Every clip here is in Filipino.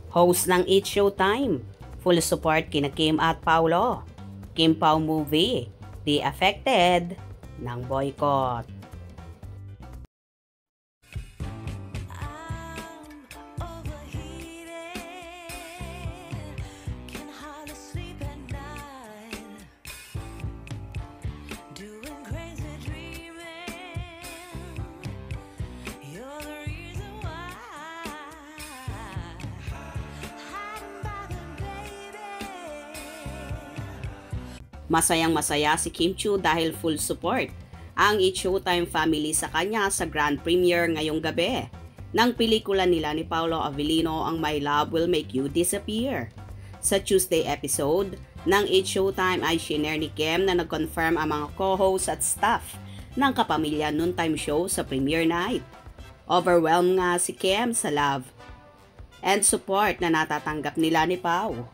Host ng It's Showtime, full support kina Kim at Paulo. Kim Pao movie, di affected ng boycott. Masayang-masaya si Kim Chiu dahil full support ang It's Showtime family sa kanya sa grand premiere ngayong gabi ng pelikula nila ni Paolo Avellino ang My Love Will Make You Disappear. Sa Tuesday episode ng It's Showtime ay shinare ni Kim na nag-confirm ang mga co-hosts at staff ng Kapamilya Noontime Show sa premiere night. Overwhelmed nga si Kim sa love and support na natatanggap nila ni Pao.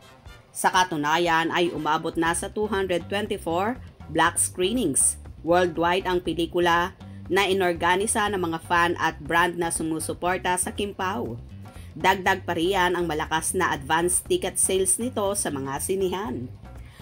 Sa katunayan ay umabot na sa 224 black screenings worldwide ang pelikula na inorganisa ng mga fan at brand na sumusuporta sa Kim Pao. Dagdag pa riyan ang malakas na advance ticket sales nito sa mga sinihan.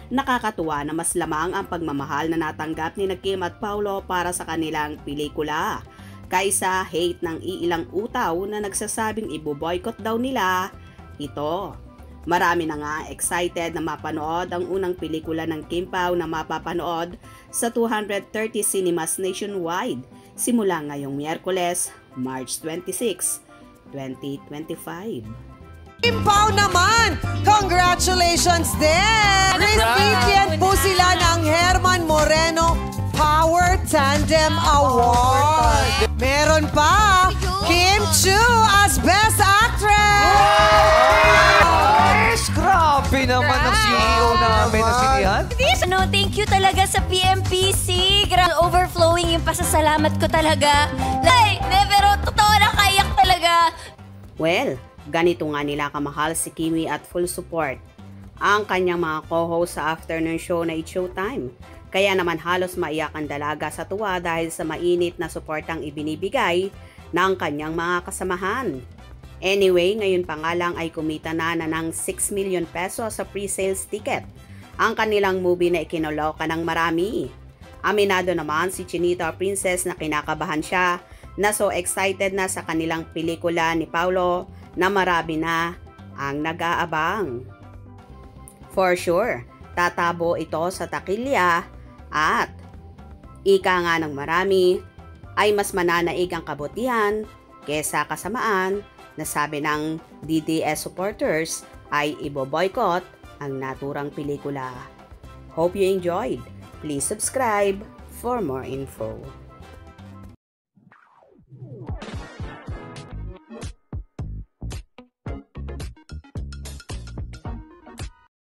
Nakakatuwa na mas lamang ang pagmamahal na natanggap ni Kim at Paulo para sa kanilang pelikula kaysa hate ng iilang utaw na nagsasabing ibo-boycott daw nila ito. Marami na nga excited na mapanood ang unang pelikula ng Kim Pao na mapapanood sa 230 cinemas nationwide simula ngayong Miyerkules, March 26, 2025. Kim Pao naman! Congratulations din! Recipient po sila ng Herman Moreno Power Tandem Award. Meron pa, Kim Chiu as Best Actress! Grabe naman ang CEO namin na sinihan. No, thank you talaga sa PMPC. Overflowing yung pasasalamat ko talaga. Pero totoo na kayak talaga. Well, ganito nga nila kamahal si Kimi at full support ang kanyang mga co-host sa afternoon show na It's Showtime. Kaya naman halos maiyak ang dalaga sa tuwa dahil sa mainit na suportang ibinibigay ng kanyang mga kasamahan. Anyway, ngayon pa nga lang ay kumita na ng 6 million pesos sa pre-sales ticket ang kanilang movie na ikinoloka ng marami. Aminado naman si Chinita Princess na kinakabahan siya na so excited na sa kanilang pelikula ni Paulo na marami na ang nag-aabang. For sure, tatabo ito sa takilya at ika nga ng marami ay mas mananaig ang kabutihan kesa kasamaan na sabi ng DDS supporters ay ibo-boycott ang naturang pelikula. Hope you enjoyed. Please subscribe for more info.